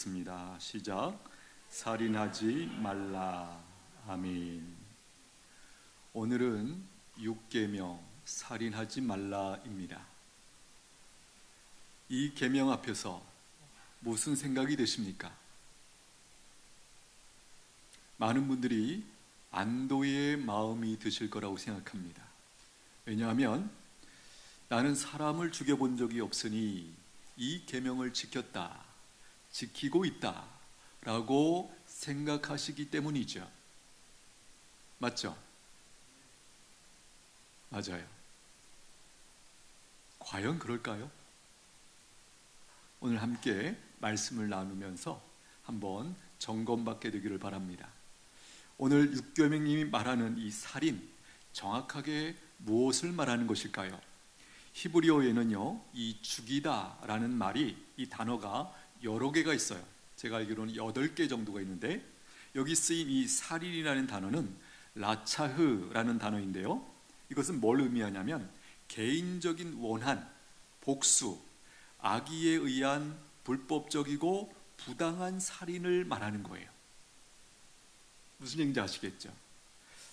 습니다. 시작. 살인하지 말라. 아멘. 오늘은 6계명 살인하지 말라입니다. 이 계명 앞에서 무슨 생각이 드십니까? 많은 분들이 안도의 마음이 드실 거라고 생각합니다. 왜냐하면 나는 사람을 죽여본 적이 없으니 이 계명을 지키고 있다 라고 생각하시기 때문이죠. 맞죠? 맞아요. 과연 그럴까요? 오늘 함께 말씀을 나누면서 한번 점검받게 되기를 바랍니다. 오늘 6계명님이 말하는 이 살인, 정확하게 무엇을 말하는 것일까요? 히브리어에는요, 이 죽이다 라는 말이, 이 단어가 여러 개가 있어요. 제가 알기로는 8개 정도가 있는데, 여기 쓰인 이 살인이라는 단어는 라차흐라는 단어인데요, 이것은 뭘 의미하냐면 개인적인 원한, 복수, 악의에 의한 불법적이고 부당한 살인을 말하는 거예요. 무슨 얘기인지 아시겠죠?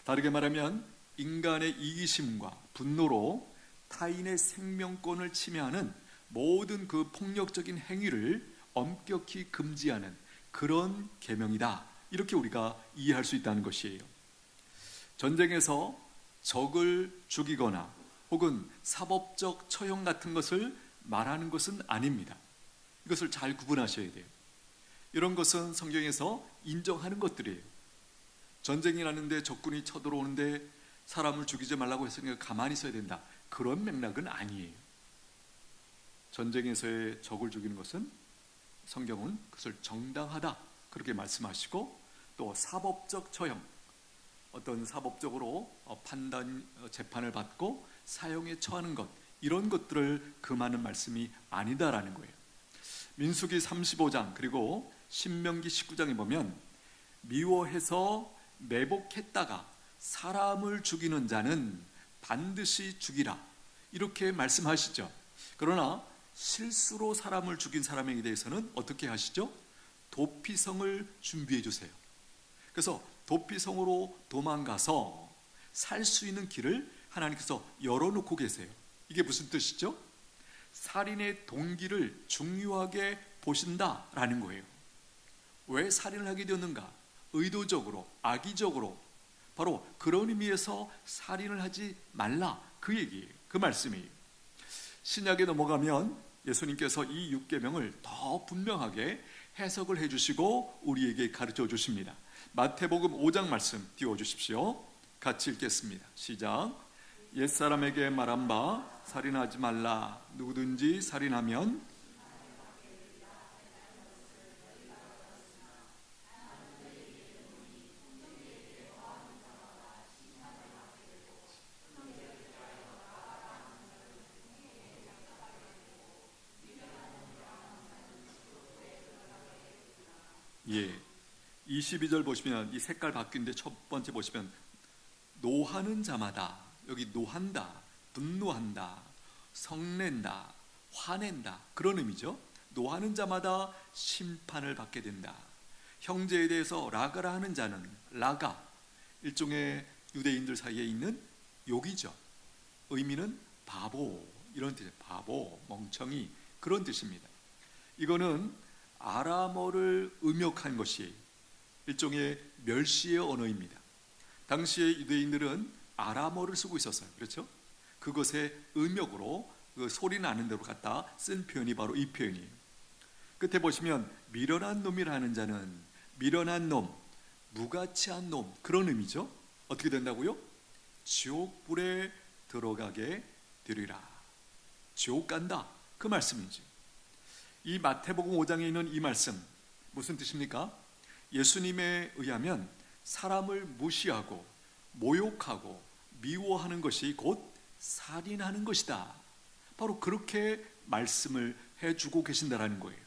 다르게 말하면 인간의 이기심과 분노로 타인의 생명권을 침해하는 모든 그 폭력적인 행위를 엄격히 금지하는 그런 계명이다, 이렇게 우리가 이해할 수 있다는 것이에요. 전쟁에서 적을 죽이거나 혹은 사법적 처형 같은 것을 말하는 것은 아닙니다. 이것을 잘 구분하셔야 돼요. 이런 것은 성경에서 인정하는 것들이에요. 전쟁이 나는데 적군이 쳐들어오는데 사람을 죽이지 말라고 했으니까 가만히 있어야 된다, 그런 맥락은 아니에요. 전쟁에서의 적을 죽이는 것은 성경은 그것을 정당하다 그렇게 말씀하시고, 또 사법적 처형, 어떤 사법적으로 재판을 받고 사형에 처하는 것, 이런 것들을 금하는 말씀이 아니다라는 거예요. 민수기 35장 그리고 신명기 19장에 보면 미워해서 매복했다가 사람을 죽이는 자는 반드시 죽이라, 이렇게 말씀하시죠. 그러나 실수로 사람을 죽인 사람에 대해서는 어떻게 하시죠? 도피성을 준비해 주세요. 그래서 도피성으로 도망가서 살 수 있는 길을 하나님께서 열어놓고 계세요. 이게 무슨 뜻이죠? 살인의 동기를 중요하게 보신다라는 거예요. 왜 살인을 하게 되었는가? 의도적으로, 악의적으로, 바로 그런 의미에서 살인을 하지 말라, 그 얘기예요. 그 말씀이에요. 신약에 넘어가면 예수님께서 이 6계명을 더 분명하게 해석을 해주시고 우리에게 가르쳐 주십니다. 마태복음 5장 말씀 띄워주십시오. 같이 읽겠습니다. 시작. 옛사람에게 말한 바 살인하지 말라. 누구든지 살인하면 예, 22절 보시면 이 색깔 바뀐데 첫 번째 보시면 노하는 자마다, 여기 노한다, 분노한다, 성낸다, 화낸다, 그런 의미죠. 노하는 자마다 심판을 받게 된다. 형제에 대해서 라가라 하는 자는, 라가, 일종의 유대인들 사이에 있는 욕이죠. 의미는 바보, 이런 뜻이에요. 바보, 멍청이, 그런 뜻입니다. 이거는 아람어를 음역한 것이 일종의 멸시의 언어입니다. 당시의 유대인들은 아람어를 쓰고 있었어요. 그렇죠? 그것의 음역으로 그 소리 나는 대로 갖다 쓴 표현이 바로 이 표현이에요. 끝에 보시면 미련한 놈이라는 자는, 미련한 놈, 무가치한 놈, 그런 의미죠. 어떻게 된다고요? 지옥불에 들어가게 되리라. 지옥 간다, 그 말씀이죠. 이 마태복음 5장에 있는 이 말씀 무슨 뜻입니까? 예수님에 의하면 사람을 무시하고 모욕하고 미워하는 것이 곧 살인하는 것이다, 바로 그렇게 말씀을 해주고 계신다라는 거예요.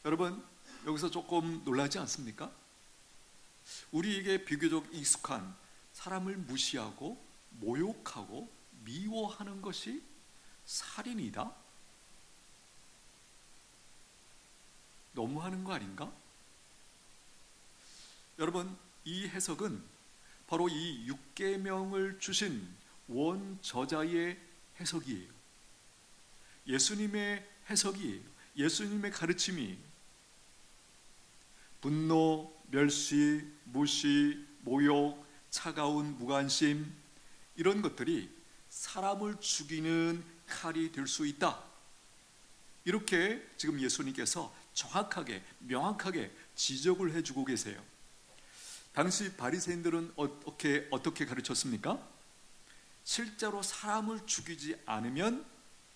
여러분, 여기서 조금 놀라지 않습니까? 우리에게 비교적 익숙한 사람을 무시하고 모욕하고 미워하는 것이 살인이다? 너무하는 거 아닌가? 여러분, 이 해석은 바로 이 육계명을 주신 원저자의 해석이에요. 예수님의 해석이에요. 예수님의 가르침이에요. 분노, 멸시, 무시, 모욕, 차가운 무관심, 이런 것들이 사람을 죽이는 칼이 될 수 있다. 이렇게 지금 예수님께서 정확하게, 명확하게 지적을 해주고 계세요. 당시 바리새인들은 어떻게 가르쳤습니까? 실제로 사람을 죽이지 않으면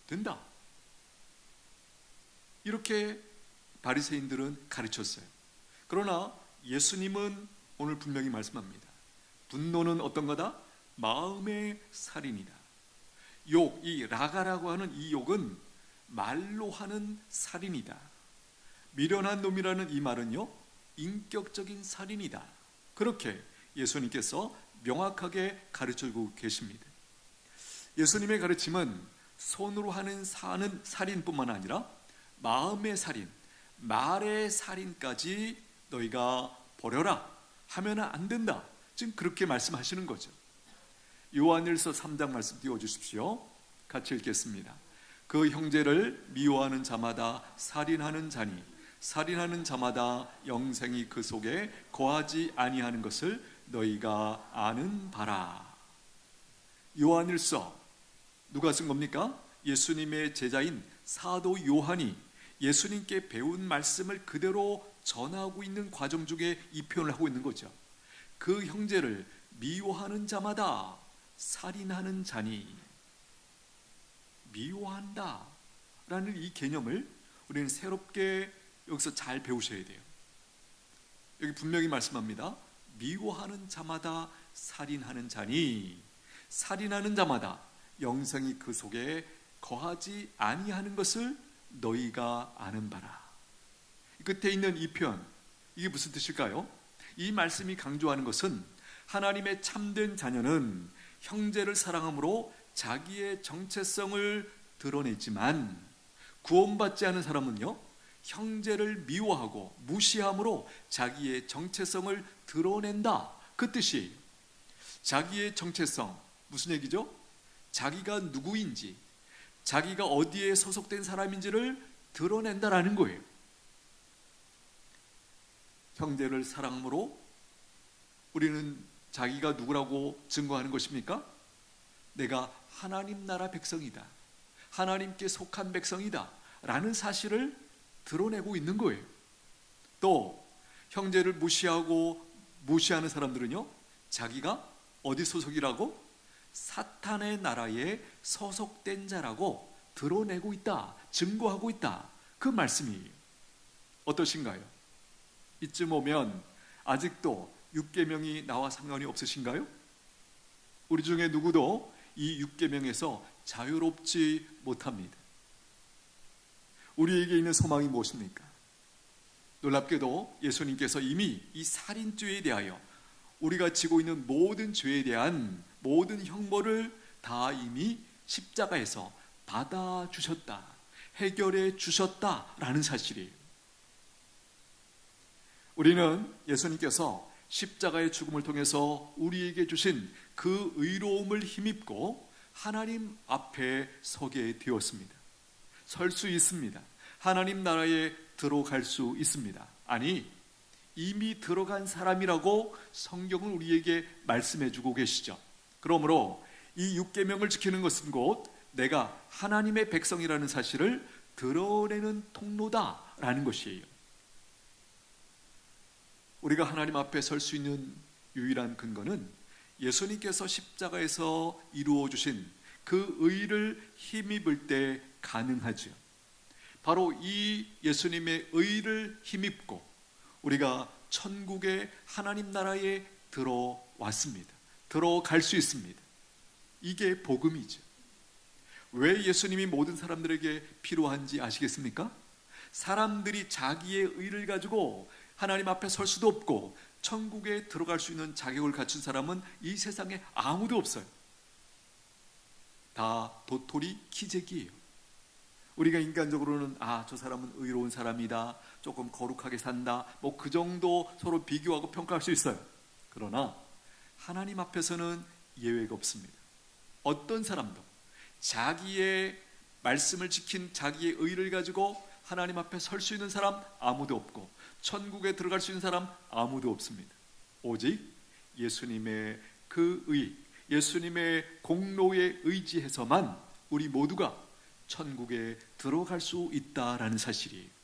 된다. 이렇게 바리새인들은 가르쳤어요. 그러나 예수님은 오늘 분명히 말씀합니다. 분노는 어떤 거다? 마음의 살인이다. 욕, 이 라가라고 하는 이 욕은 말로 하는 살인이다. 미련한 놈이라는 이 말은요, 인격적인 살인이다. 그렇게 예수님께서 명확하게 가르쳐주고 계십니다. 예수님의 가르침은 손으로 하는 살인뿐만 아니라 마음의 살인, 말의 살인까지 너희가 버려라 하면 안 된다. 지금 그렇게 말씀하시는 거죠. 요한일서 3장 말씀 띄워주십시오. 같이 읽겠습니다. 그 형제를 미워하는 자마다 살인하는 자니 살인하는 자마다 영생이 그 속에 거하지 아니하는 것을 너희가 아는 바라. 요한일서 누가 쓴 겁니까? 예수님의 제자인 사도 요한이 예수님께 배운 말씀을 그대로 전하고 있는 과정 중에 이 표현을 하고 있는 거죠. 그 형제를 미워하는 자마다 살인하는 자니, 미워한다 라는 이 개념을 우리는 새롭게 여기서 잘 배우셔야 돼요. 여기 분명히 말씀합니다. 미워하는 자마다 살인하는 자니, 살인하는 자마다 영생이 그 속에 거하지 아니하는 것을 너희가 아는 바라. 끝에 있는 이 표현, 이게 무슨 뜻일까요? 이 말씀이 강조하는 것은 하나님의 참된 자녀는 형제를 사랑함으로 자기의 정체성을 드러내지만, 구원받지 않은 사람은요, 형제를 미워하고 무시함으로 자기의 정체성을 드러낸다. 그 뜻이에요. 자기의 정체성, 무슨 얘기죠? 자기가 누구인지, 자기가 어디에 소속된 사람인지를 드러낸다라는 거예요. 형제를 사랑함으로 우리는 자기가 누구라고 증거하는 것입니까? 내가 하나님 나라 백성이다, 하나님께 속한 백성이다 라는 사실을 드러내고 있는 거예요. 또 형제를 무시하는 사람들은요, 자기가 어디 소속이라고? 사탄의 나라에 소속된 자라고 드러내고 있다, 증거하고 있다, 그 말씀이에요. 어떠신가요? 이쯤 오면 아직도 육계명이 나와 상관이 없으신가요? 우리 중에 누구도 이 육계명에서 자유롭지 못합니다. 우리에게 있는 소망이 무엇입니까? 놀랍게도 예수님께서 이미 이 살인죄에 대하여, 우리가 지고 있는 모든 죄에 대한 모든 형벌을 다 이미 십자가에서 받아주셨다, 해결해 주셨다라는 사실이에요. 우리는 예수님께서 십자가의 죽음을 통해서 우리에게 주신 그 의로움을 힘입고 하나님 앞에 서게 되었습니다. 설 수 있습니다. 하나님 나라에 들어갈 수 있습니다. 아니, 이미 들어간 사람이라고 성경은 우리에게 말씀해 주고 계시죠. 그러므로 이 육계명을 지키는 것은 곧 내가 하나님의 백성이라는 사실을 드러내는 통로다라는 것이에요. 우리가 하나님 앞에 설 수 있는 유일한 근거는 예수님께서 십자가에서 이루어 주신 그 의를 힘입을 때 가능하죠. 바로 이 예수님의 의를 힘입고 우리가 천국의 하나님 나라에 들어왔습니다. 들어갈 수 있습니다. 이게 복음이죠. 왜 예수님이 모든 사람들에게 필요한지 아시겠습니까? 사람들이 자기의 의를 가지고 하나님 앞에 설 수도 없고 천국에 들어갈 수 있는 자격을 갖춘 사람은 이 세상에 아무도 없어요. 다 도토리 키재기예요. 우리가 인간적으로는 저 사람은 의로운 사람이다, 조금 거룩하게 산다, 뭐 그 정도 서로 비교하고 평가할 수 있어요. 그러나 하나님 앞에서는 예외가 없습니다. 어떤 사람도 자기의 말씀을 지킨 자기의 의를 가지고 하나님 앞에 설 수 있는 사람 아무도 없고, 천국에 들어갈 수 있는 사람 아무도 없습니다. 오직 예수님의 그 의, 예수님의 공로에 의지해서만 우리 모두가 천국에 들어갈 수 있다라는 사실이에요.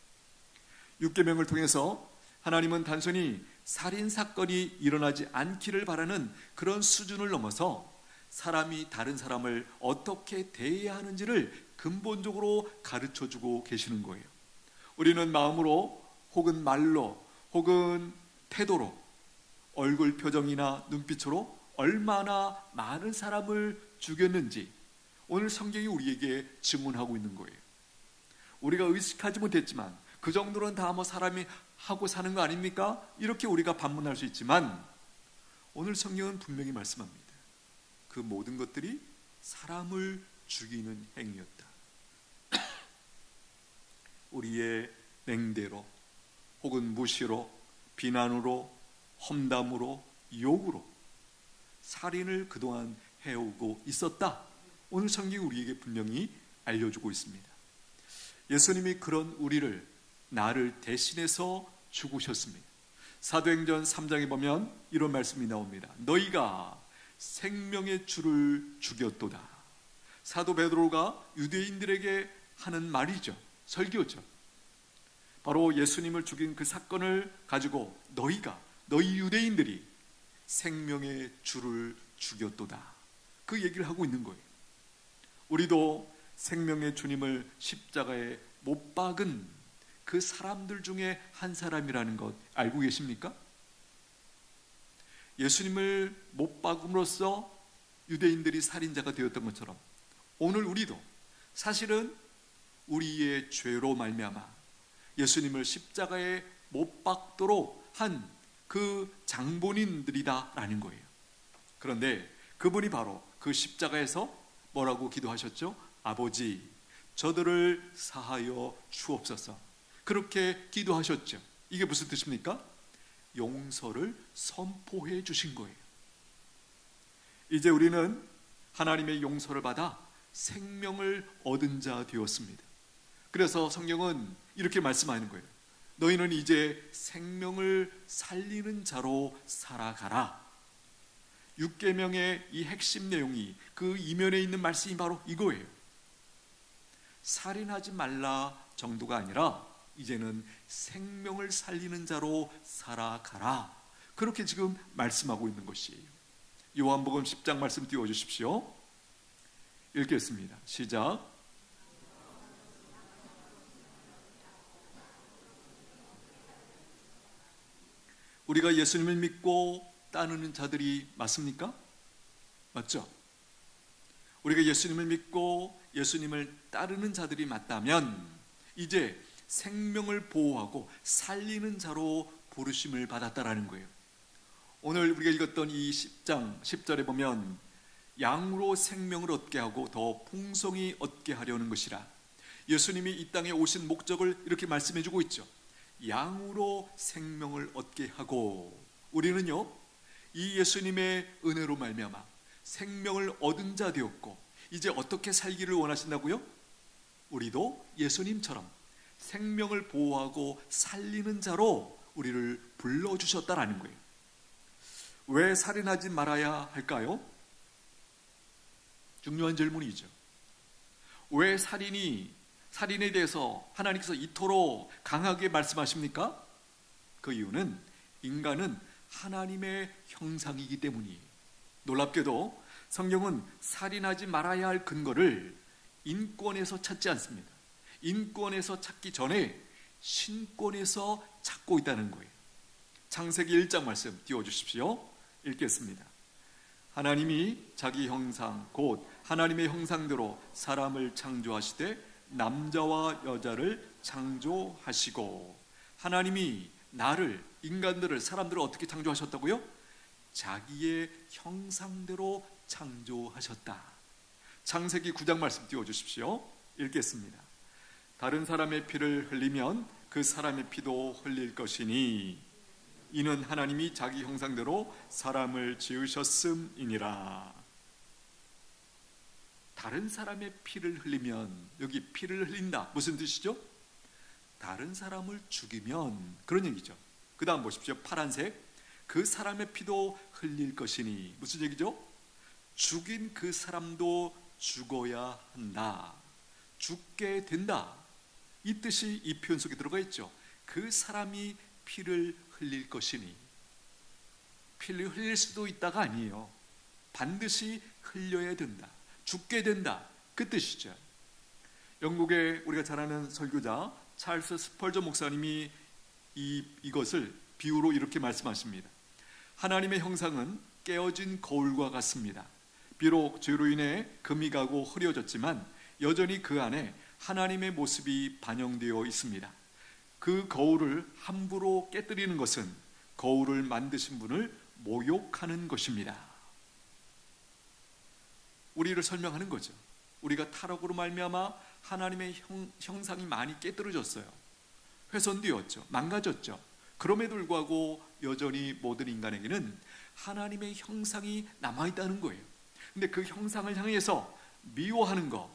율법을 통해서 하나님은 단순히 살인사건이 일어나지 않기를 바라는 그런 수준을 넘어서 사람이 다른 사람을 어떻게 대해야 하는지를 근본적으로 가르쳐주고 계시는 거예요. 우리는 마음으로 혹은 말로 혹은 태도로, 얼굴 표정이나 눈빛으로 얼마나 많은 사람을 죽였는지 오늘 성경이 우리에게 증언하고 있는 거예요. 우리가 의식하지 못했지만 그 정도는 다 뭐 사람이 하고 사는 거 아닙니까? 이렇게 우리가 반문할 수 있지만 오늘 성경은 분명히 말씀합니다. 그 모든 것들이 사람을 죽이는 행위였다. 우리의 맹대로 혹은 무시로, 비난으로, 험담으로, 욕으로 살인을 그동안 해오고 있었다. 오늘 성경이 우리에게 분명히 알려주고 있습니다. 예수님이 그런 우리를, 나를 대신해서 죽으셨습니다. 사도행전 3장에 보면 이런 말씀이 나옵니다. 너희가 생명의 주를 죽였도다. 사도 베드로가 유대인들에게 하는 말이죠. 설교죠. 바로 예수님을 죽인 그 사건을 가지고 너희 유대인들이 생명의 주를 죽였도다, 그 얘기를 하고 있는 거예요. 우리도 생명의 주님을 십자가에 못 박은 그 사람들 중에 한 사람이라는 것 알고 계십니까? 예수님을 못 박음으로써 유대인들이 살인자가 되었던 것처럼 오늘 우리도 사실은 우리의 죄로 말미암아 예수님을 십자가에 못 박도록 한 그 장본인들이다라는 거예요. 그런데 그분이 바로 그 십자가에서 뭐라고 기도하셨죠? 아버지, 저들을 사하여 주옵소서. 그렇게 기도하셨죠. 이게 무슨 뜻입니까? 용서를 선포해 주신 거예요. 이제 우리는 하나님의 용서를 받아 생명을 얻은 자 되었습니다. 그래서 성경은 이렇게 말씀하는 거예요. 너희는 이제 생명을 살리는 자로 살아가라. 6계명의 이 핵심 내용이, 그 이면에 있는 말씀이 바로 이거예요. 살인하지 말라 정도가 아니라 이제는 생명을 살리는 자로 살아가라. 그렇게 지금 말씀하고 있는 것이에요. 요한복음 10장 말씀 띄워주십시오. 읽겠습니다. 시작. 우리가 예수님을 믿고 따르는 자들이 맞습니까? 맞죠? 우리가 예수님을 믿고 예수님을 따르는 자들이 맞다면 이제 생명을 보호하고 살리는 자로 부르심을 받았다라는 거예요. 오늘 우리가 읽었던 이 10장 10절에 보면 양으로 생명을 얻게 하고 더 풍성히 얻게 하려는 것이라, 예수님이 이 땅에 오신 목적을 이렇게 말씀해 주고 있죠. 양으로 생명을 얻게 하고, 우리는요 이 예수님의 은혜로 말미암아 생명을 얻은 자 되었고, 이제 어떻게 살기를 원하신다고요? 우리도 예수님처럼 생명을 보호하고 살리는 자로 우리를 불러주셨다라는 거예요. 왜 살인하지 말아야 할까요? 중요한 질문이죠. 왜 살인에 대해서 하나님께서 이토록 강하게 말씀하십니까? 그 이유는 인간은 하나님의 형상이기 때문이에요. 놀랍게도 성경은 살인하지 말아야 할 근거를 인권에서 찾지 않습니다. 인권에서 찾기 전에 신권에서 찾고 있다는 거예요. 창세기 1장 말씀 띄워주십시오. 읽겠습니다. 하나님이 자기 형상 곧 하나님의 형상대로 사람을 창조하시되 남자와 여자를 창조하시고, 하나님이 인간들을, 사람들을 어떻게 창조하셨다고요? 자기의 형상대로 창조하셨다. 창세기 9장 말씀 띄워주십시오. 읽겠습니다. 다른 사람의 피를 흘리면 그 사람의 피도 흘릴 것이니 이는 하나님이 자기 형상대로 사람을 지으셨음이니라. 다른 사람의 피를 흘리면, 여기 피를 흘린다 무슨 뜻이죠? 다른 사람을 죽이면, 그런 얘기죠. 그 다음 보십시오. 파란색, 그 사람의 피도 흘릴 것이니 무슨 얘기죠? 죽인 그 사람도 죽어야 한다, 죽게 된다, 이 뜻이 이 표현 속에 들어가 있죠. 그 사람이 피를 흘릴 것이니, 피를 흘릴 수도 있다가 아니에요. 반드시 흘려야 된다, 죽게 된다, 그 뜻이죠. 영국의 우리가 잘 아는 설교자 찰스 스펄저 목사님이 이것을 비유로 이렇게 말씀하십니다. 하나님의 형상은 깨어진 거울과 같습니다. 비록 죄로 인해 금이 가고 흐려졌지만 여전히 그 안에 하나님의 모습이 반영되어 있습니다. 그 거울을 함부로 깨뜨리는 것은 거울을 만드신 분을 모욕하는 것입니다. 우리를 설명하는 거죠. 우리가 타락으로 말미암아 하나님의 형상이 많이 깨뜨려졌어요. 훼손되었죠. 망가졌죠. 그럼에도 불구하고 여전히 모든 인간에게는 하나님의 형상이 남아있다는 거예요. 근데 그 형상을 향해서 미워하는 거,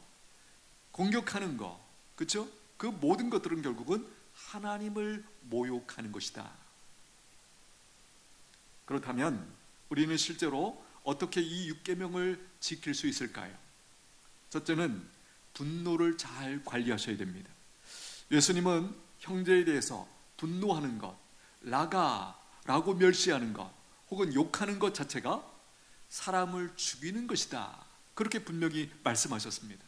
공격하는 거, 그렇죠? 그 모든 것들은 결국은 하나님을 모욕하는 것이다. 그렇다면 우리는 실제로 어떻게 이 6계명을 지킬 수 있을까요? 첫째는 분노를 잘 관리하셔야 됩니다. 예수님은 형제에 대해서 분노하는 것, 라고 멸시하는 것, 혹은 욕하는 것 자체가 사람을 죽이는 것이다, 그렇게 분명히 말씀하셨습니다.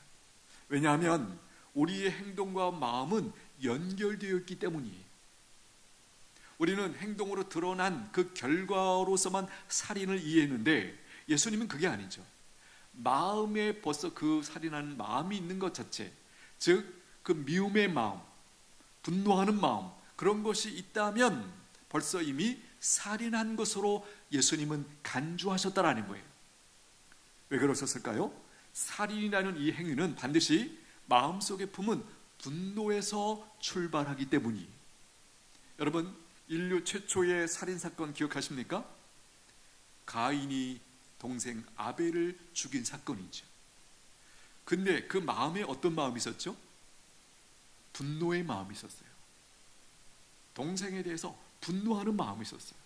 왜냐하면 우리의 행동과 마음은 연결되어 있기 때문이에요. 우리는 행동으로 드러난 그 결과로서만 살인을 이해했는데 예수님은 그게 아니죠. 마음에 벌써 그 살인하는 마음이 있는 것 자체, 즉 그 미움의 마음, 분노하는 마음, 그런 것이 있다면 벌써 이미 살인한 것으로 예수님은 간주하셨다라는 거예요. 왜 그러셨을까요? 살인이라는 이 행위는 반드시 마음속에 품은 분노에서 출발하기 때문이에요. 여러분, 인류 최초의 살인사건 기억하십니까? 가인이 동생 아벨을 죽인 사건이죠. 근데 그 마음에 어떤 마음이 있었죠? 분노의 마음이 있었어요. 동생에 대해서 분노하는 마음이 있었어요.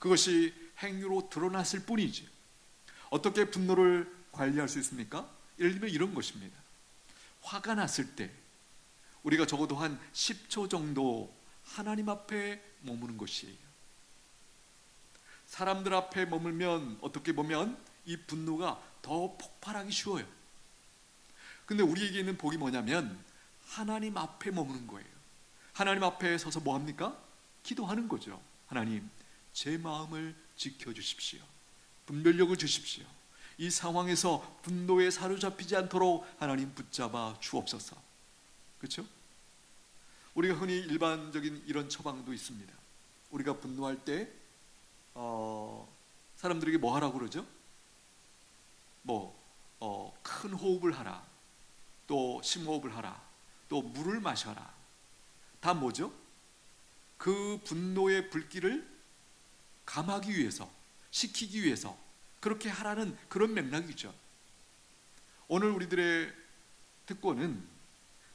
그것이 행위로 드러났을 뿐이지. 어떻게 분노를 관리할 수 있습니까? 예를 들면 이런 것입니다. 화가 났을 때 우리가 적어도 한 10초 정도 하나님 앞에 머무는 것이에요. 사람들 앞에 머물면 어떻게 보면 이 분노가 더 폭발하기 쉬워요. 근데 우리에게 있는 복이 뭐냐면 하나님 앞에 머무는 거예요. 하나님 앞에 서서 뭐 합니까? 기도하는 거죠. 하나님, 제 마음을 지켜주십시오. 분별력을 주십시오. 이 상황에서 분노에 사로잡히지 않도록 하나님 붙잡아 주옵소서. 그렇죠? 우리가 흔히 일반적인 이런 처방도 있습니다. 우리가 분노할 때 사람들에게 뭐 하라고 그러죠? 큰 호흡을 하라, 또 심호흡을 하라, 또 물을 마셔라. 다 뭐죠? 그 분노의 불길을 감하기 위해서, 식히기 위해서 그렇게 하라는 그런 맥락이죠. 오늘 우리들의 특권은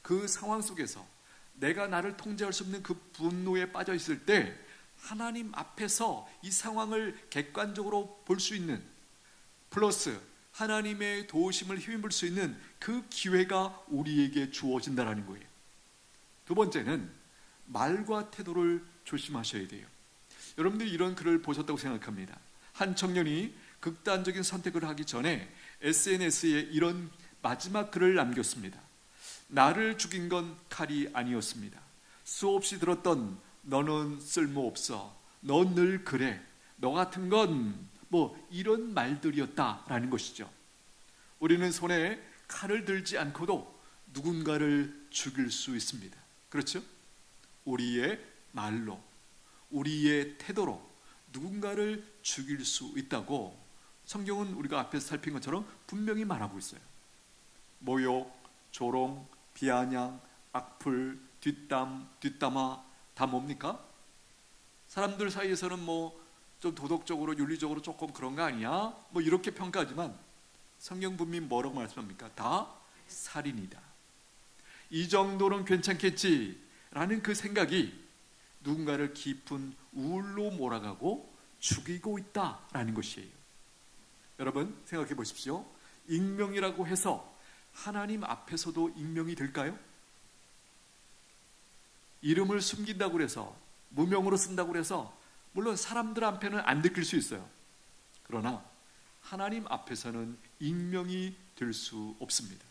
그 상황 속에서 내가 나를 통제할 수 없는 그 분노에 빠져 있을 때 하나님 앞에서 이 상황을 객관적으로 볼 수 있는, 플러스 하나님의 도우심을 힘입을 수 있는 그 기회가 우리에게 주어진다는 거예요. 두 번째는 말과 태도를 조심하셔야 돼요. 여러분들이 이런 글을 보셨다고 생각합니다. 한 청년이 극단적인 선택을 하기 전에 SNS에 이런 마지막 글을 남겼습니다. 나를 죽인 건 칼이 아니었습니다. 수없이 들었던 너는 쓸모없어, 너 늘 그래, 너 같은 건 이런 말들이었다라는 것이죠. 우리는 손에 칼을 들지 않고도 누군가를 죽일 수 있습니다. 그렇죠? 우리의 말로, 우리의 태도로 누군가를 죽일 수 있다고 성경은 우리가 앞에서 살핀 것처럼 분명히 말하고 있어요. 모욕, 조롱, 비아냥, 악플, 뒷담화 다 뭡니까? 사람들 사이에서는 뭐 좀 도덕적으로 윤리적으로 조금 그런 거 아니야? 뭐 이렇게 평가하지만 성경 분명히 뭐라고 말씀합니까? 다 살인이다. 이 정도는 괜찮겠지라는 그 생각이 누군가를 깊은 우울로 몰아가고 죽이고 있다라는 것이에요. 여러분 생각해 보십시오. 익명이라고 해서 하나님 앞에서도 익명이 될까요? 이름을 숨긴다고 해서 무명으로 쓴다고 해서 물론 사람들 앞에는 안 들킬 수 있어요. 그러나 하나님 앞에서는 익명이 될 수 없습니다.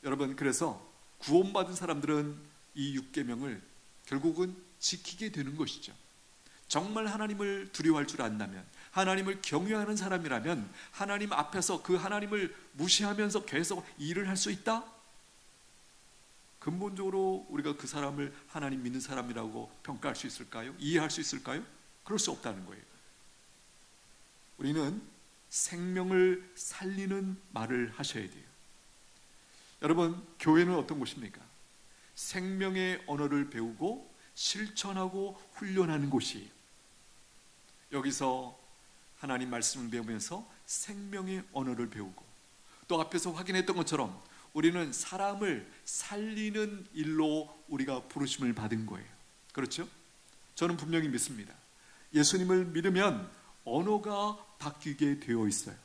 여러분 그래서 구원받은 사람들은 이 6계명을 결국은 지키게 되는 것이죠. 정말 하나님을 두려워할 줄 안다면, 하나님을 경외하는 사람이라면 하나님 앞에서 그 하나님을 무시하면서 계속 일을 할 수 있다? 근본적으로 우리가 그 사람을 하나님 믿는 사람이라고 평가할 수 있을까요? 이해할 수 있을까요? 그럴 수 없다는 거예요. 우리는 생명을 살리는 말을 하셔야 돼요. 여러분 교회는 어떤 곳입니까? 생명의 언어를 배우고 실천하고 훈련하는 곳이에요. 여기서 하나님 말씀을 배우면서 생명의 언어를 배우고 또 앞에서 확인했던 것처럼 우리는 사람을 살리는 일로 우리가 부르심을 받은 거예요. 그렇죠? 저는 분명히 믿습니다. 예수님을 믿으면 언어가 바뀌게 되어 있어요.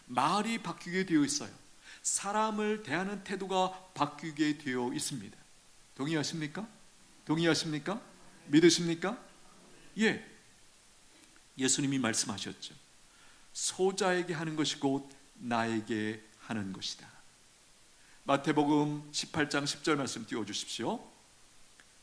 말이 바뀌게 되어 있어요. 사람을 대하는 태도가 바뀌게 되어 있습니다. 동의하십니까? 동의하십니까? 믿으십니까? 예. 예수님이 말씀하셨죠. 소자에게 하는 것이 곧 나에게 하는 것이다. 마태복음 18장 10절 말씀 띄워주십시오.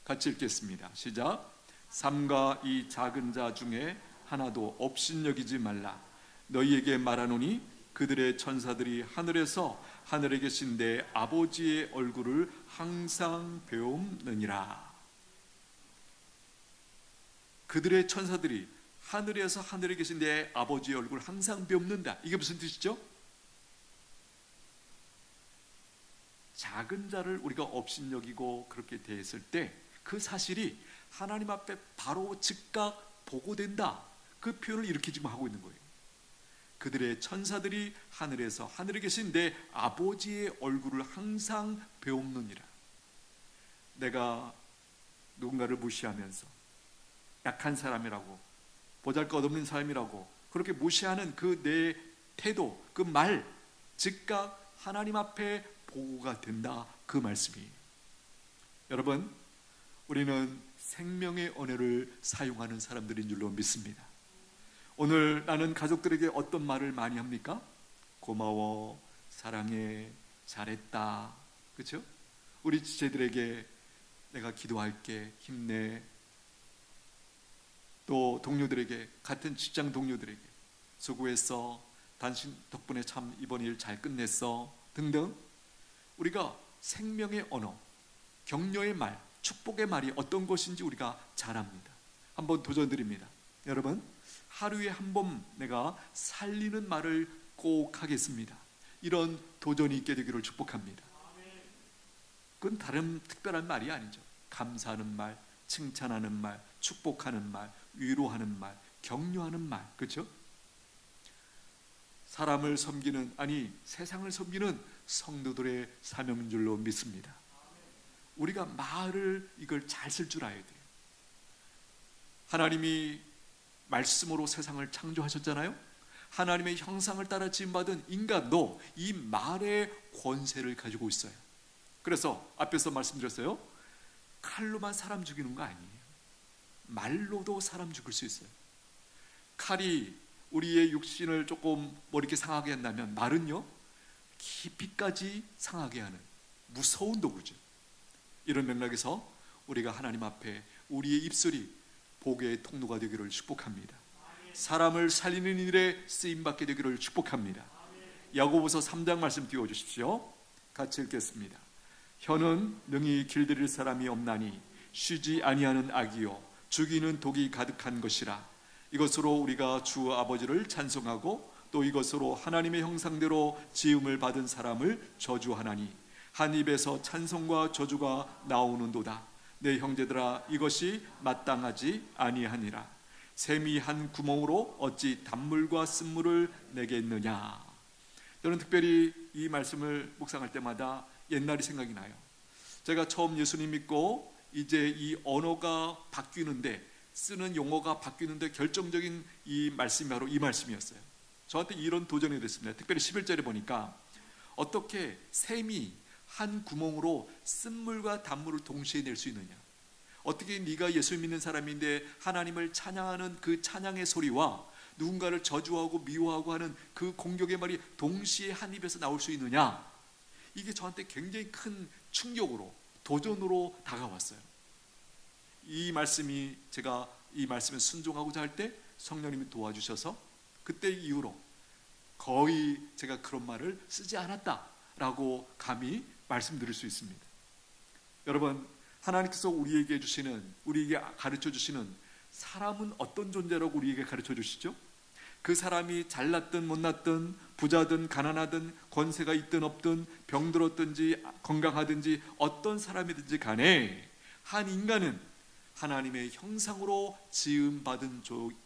같이 읽겠습니다. 시작. 삼가 이 작은 자 중에 하나도 업신여기지 말라. 너희에게 말하노니 그들의 천사들이 하늘에서 하늘에 계신 내 아버지의 얼굴을 항상 배움느니라. 그들의 천사들이 하늘에서 하늘에 계신 내 아버지의 얼굴을 항상 배움는다. 이게 무슨 뜻이죠? 작은 자를 우리가 업신여기고 그렇게 대했을 때 그 사실이 하나님 앞에 바로 즉각 보고된다. 그 표현을 이렇게 지금 하고 있는 거예요. 그들의 천사들이 하늘에서 하늘에 계신 내 아버지의 얼굴을 항상 배움느니라. 내가 누군가를 무시하면서 약한 사람이라고, 보잘것없는 사람이라고 그렇게 무시하는 그 내 태도, 그 말 즉각 하나님 앞에 보고가 된다. 그 말씀이에요. 여러분 우리는 생명의 언어를 사용하는 사람들인 줄로 믿습니다. 오늘 나는 가족들에게 어떤 말을 많이 합니까? 고마워, 사랑해, 잘했다. 그렇죠? 우리 지체들에게 내가 기도할게, 힘내. 또 동료들에게, 같은 직장 동료들에게 수고했어, 당신 덕분에 참 이번 일 잘 끝냈어 등등. 우리가 생명의 언어, 격려의 말, 축복의 말이 어떤 것인지 우리가 잘 압니다. 한번 도전드립니다. 여러분 하루에 한 번 내가 살리는 말을 꼭 하겠습니다. 이런 도전이 있게 되기를 축복합니다. 그건 다른 특별한 말이 아니죠. 감사하는 말, 칭찬하는 말, 축복하는 말, 위로하는 말, 격려하는 말, 그렇죠? 사람을 섬기는, 아니 세상을 섬기는 성도들의 사명인 줄로 믿습니다. 우리가 말을 이걸 잘 쓸 줄 알아야 돼요. 하나님이 말씀으로 세상을 창조하셨잖아요. 하나님의 형상을 따라 지음받은 인간도 이 말의 권세를 가지고 있어요. 그래서 앞에서 말씀드렸어요. 칼로만 사람 죽이는 거 아니에요. 말로도 사람 죽일 수 있어요. 칼이 우리의 육신을 조금 이렇게 상하게 한다면 말은요 깊이까지 상하게 하는 무서운 도구죠. 이런 맥락에서 우리가 하나님 앞에 우리의 입술이 복의 통로가 되기를 축복합니다. 사람을 살리는 일에 쓰임받게 되기를 축복합니다. 야고보서 3장 말씀 띄워주십시오. 같이 읽겠습니다. 혀는 능히 길들일 사람이 없나니 쉬지 아니하는 악이요 죽이는 독이 가득한 것이라. 이것으로 우리가 주 아버지를 찬송하고 또 이것으로 하나님의 형상대로 지음을 받은 사람을 저주하나니 한 입에서 찬송과 저주가 나오는도다. 내 형제들아, 이것이 마땅하지 아니하니라. 샘이 한 구멍으로 어찌 단물과 쓴물을 내겠느냐. 저는 특별히 이 말씀을 묵상할 때마다 옛날이 생각이 나요. 제가 처음 예수님 믿고 이제 이 언어가 바뀌는데, 쓰는 용어가 바뀌는데 결정적인 이 말씀이 바로 이 말씀이었어요. 저한테 이런 도전이 됐습니다. 특별히 11절에 보니까 어떻게 샘이 한 구멍으로 쓴물과 단물을 동시에 낼 수 있느냐. 어떻게 네가 예수 믿는 사람인데 하나님을 찬양하는 그 찬양의 소리와 누군가를 저주하고 미워하고 하는 그 공격의 말이 동시에 한 입에서 나올 수 있느냐. 이게 저한테 굉장히 큰 충격으로, 도전으로 다가왔어요. 이 말씀이, 제가 이 말씀에 순종하고자 할 때 성령님이 도와주셔서 그때 이후로 거의 제가 그런 말을 쓰지 않았다라고 감히 말씀드릴 수 있습니다. 여러분, 하나님께서 우리에게 주시는, 우리에게 가르쳐 주시는 사람은 어떤 존재라고 우리에게 가르쳐 주시죠? 그 사람이 잘났든 못났든, 부자든 가난하든, 권세가 있든 없든, 병들었든지 건강하든지 어떤 사람이든지 간에 한 인간은 하나님의 형상으로 지음받은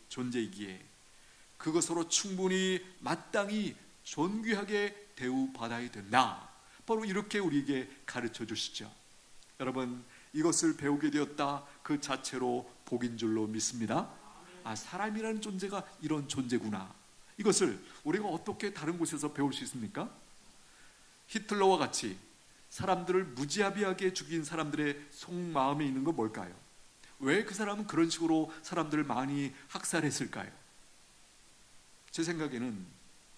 존재이기에 그것으로 충분히 마땅히 존귀하게 대우받아야 된다. 바로 이렇게 우리에게 가르쳐 주시죠. 여러분, 이것을 배우게 되었다 그 자체로 복인 줄로 믿습니다. 아, 사람이라는 존재가 이런 존재구나. 이것을 우리가 어떻게 다른 곳에서 배울 수 있습니까? 히틀러와 같이 사람들을 무지하비하게 죽인 사람들의 속마음에 있는 건 뭘까요? 왜 그 사람은 그런 식으로 사람들을 많이 학살했을까요? 제 생각에는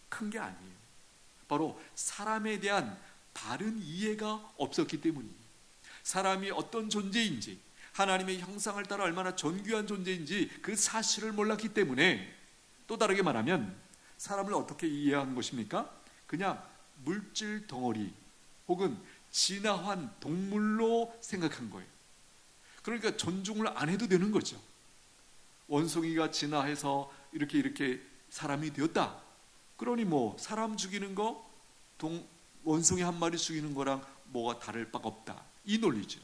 큰 게 아니에요. 바로 사람에 대한 바른 이해가 없었기 때문이에요. 사람이 어떤 존재인지, 하나님의 형상을 따라 얼마나 존귀한 존재인지 그 사실을 몰랐기 때문에, 또 다르게 말하면 사람을 어떻게 이해한 것입니까? 그냥 물질 덩어리 혹은 진화한 동물로 생각한 거예요. 그러니까 존중을 안 해도 되는 거죠. 원숭이가 진화해서 이렇게 사람이 되었다. 그러니 뭐 사람 죽이는 거 원숭이 한 마리 죽이는 거랑 뭐가 다를 바가 없다. 이 논리죠.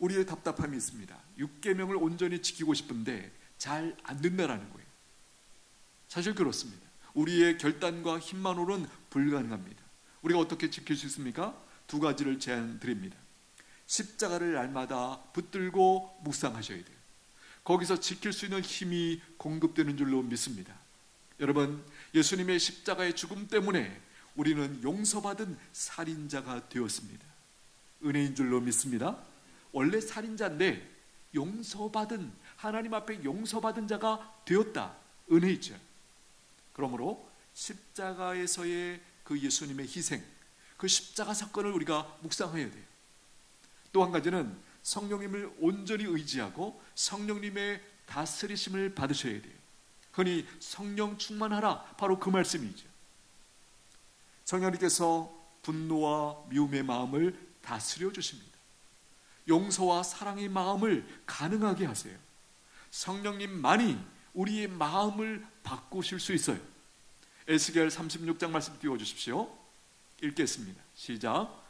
우리의 답답함이 있습니다. 6계명을 온전히 지키고 싶은데 잘 안 된다라는 거예요. 사실 그렇습니다. 우리의 결단과 힘만으로는 불가능합니다. 우리가 어떻게 지킬 수 있습니까? 두 가지를 제안 드립니다. 십자가를 날마다 붙들고 묵상하셔야 돼요. 거기서 지킬 수 있는 힘이 공급되는 줄로 믿습니다. 여러분, 예수님의 십자가의 죽음 때문에 우리는 용서받은 살인자가 되었습니다. 은혜인 줄로 믿습니다. 원래 살인자인데 용서받은, 하나님 앞에 용서받은 자가 되었다. 은혜이죠. 그러므로 십자가에서의 그 예수님의 희생, 그 십자가 사건을 우리가 묵상해야 돼요. 또 한 가지는 성령님을 온전히 의지하고 성령님의 다스리심을 받으셔야 돼요. 흔히 성령 충만하라, 바로 그 말씀이죠. 성령님께서 분노와 미움의 마음을 다스려 주십니다. 용서와 사랑의 마음을 가능하게 하세요. 성령님만이 우리의 마음을 바꾸실 수 있어요. 에스겔 36장 말씀 띄워주십시오. 읽겠습니다. 시작.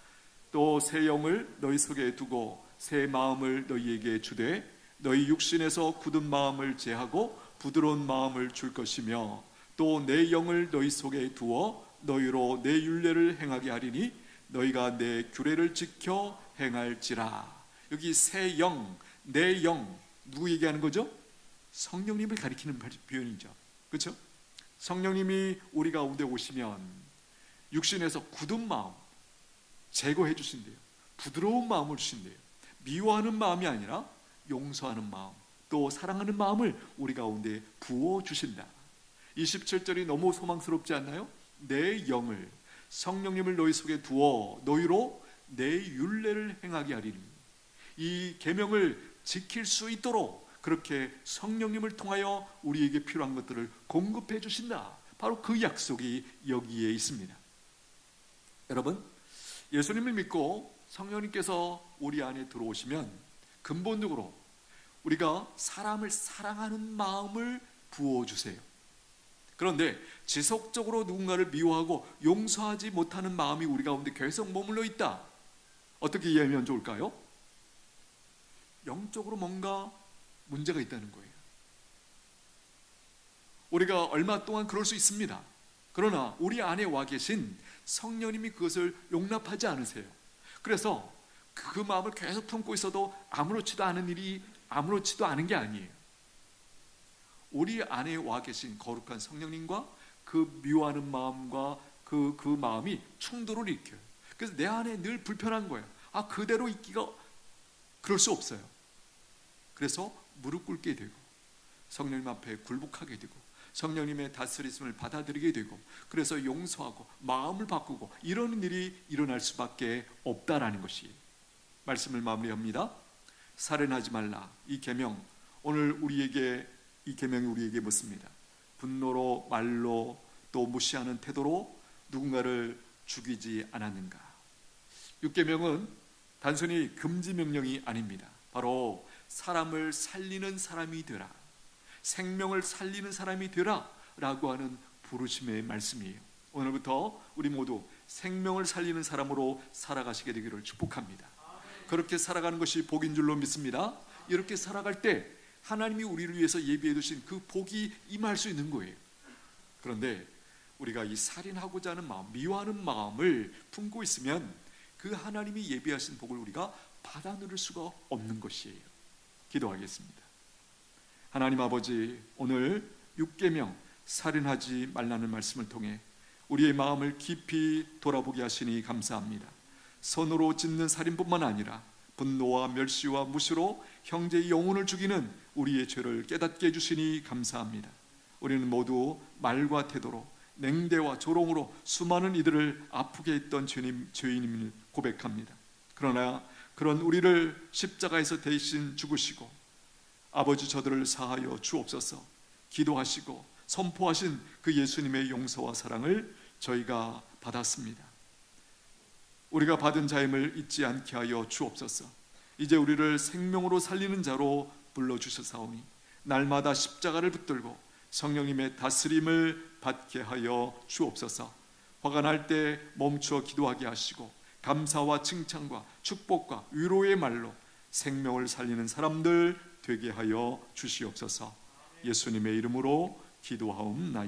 또 새 영을 너희 속에 두고 새 마음을 너희에게 주되 너희 육신에서 굳은 마음을 제하고 부드러운 마음을 줄 것이며 또 내 영을 너희 속에 두어 너희로 내 율례를 행하게 하리니 너희가 내 규례를 지켜 행할지라. 여기 새 영, 내 영, 누구 얘기하는 거죠? 성령님을 가리키는 표현이죠. 그렇죠? 성령님이 우리 가운데 오시면 육신에서 굳은 마음 제거해 주신대요. 부드러운 마음을 주신대요. 미워하는 마음이 아니라 용서하는 마음, 또 사랑하는 마음을 우리 가운데 부어 주신다. 27절이 너무 소망스럽지 않나요? 내 영을, 성령님을 너희 속에 두어 너희로 내 율례를 행하게 하리니, 이 계명을 지킬 수 있도록 그렇게 성령님을 통하여 우리에게 필요한 것들을 공급해 주신다. 바로 그 약속이 여기에 있습니다. 여러분, 예수님을 믿고 성령님께서 우리 안에 들어오시면 근본적으로 우리가 사람을 사랑하는 마음을 부어주세요. 그런데 지속적으로 누군가를 미워하고 용서하지 못하는 마음이 우리 가운데 계속 머물러 있다. 어떻게 이해하면 좋을까요? 영적으로 뭔가 문제가 있다는 거예요. 우리가 얼마 동안 그럴 수 있습니다. 그러나 우리 안에 와 계신 성령님이 그것을 용납하지 않으세요. 그래서 그 마음을 계속 품고 있어도 아무렇지도 않은 일이 아무렇지도 않은 게 아니에요. 우리 안에 와 계신 거룩한 성령님과 그 미워하는 마음과 그 마음이 충돌을 일으켜요. 그래서 내 안에 늘 불편한 거예요. 그대로 있기가 그럴 수 없어요. 그래서 무릎 꿇게 되고 성령님 앞에 굴복하게 되고 성령님의 다스리심을 받아들이게 되고 그래서 용서하고 마음을 바꾸고 이러는 일이 일어날 수밖에 없다라는 것이 말씀을 마무리합니다. 살인하지 말라. 이 계명, 오늘 이 계명이 우리에게 묻습니다. 분노로, 말로, 또 무시하는 태도로 누군가를 죽이지 않았는가? 6계명은 단순히 금지 명령이 아닙니다. 바로 사람을 살리는 사람이 되라, 생명을 살리는 사람이 되라 라고 하는 부르심의 말씀이에요. 오늘부터 우리 모두 생명을 살리는 사람으로 살아가시게 되기를 축복합니다. 그렇게 살아가는 것이 복인 줄로 믿습니다. 이렇게 살아갈 때 하나님이 우리를 위해서 예비해 두신 그 복이 임할 수 있는 거예요. 그런데 우리가 이 살인하고자 하는 마음, 미워하는 마음을 품고 있으면 그 하나님이 예비하신 복을 우리가 받아 누릴 수가 없는 것이에요. 기도하겠습니다. 하나님 아버지, 오늘 6계명 살인하지 말라는 말씀을 통해 우리의 마음을 깊이 돌아보게 하시니 감사합니다. 손으로 짓는 살인뿐만 아니라 분노와 멸시와 무시로 형제의 영혼을 죽이는 우리의 죄를 깨닫게 해주시니 감사합니다. 우리는 모두 말과 태도로 냉대와 조롱으로 수많은 이들을 아프게 했던 죄인임을 고백합니다. 그러나 그런 우리를 십자가에서 대신 죽으시고 아버지 저들을 사하여 주옵소서 기도하시고 선포하신 그 예수님의 용서와 사랑을 저희가 받았습니다. 우리가 받은 자임을 잊지 않게 하여 주옵소서. 이제 우리를 생명으로 살리는 자로 불러주셨사오니 날마다 십자가를 붙들고 성령님의 다스림을 받게 하여 주옵소서. 화가 날 때 멈추어 기도하게 하시고 감사와 칭찬과 축복과 위로의 말로 생명을 살리는 사람들 되게 하여 주시옵소서. 예수님의 이름으로 기도하옵나이다.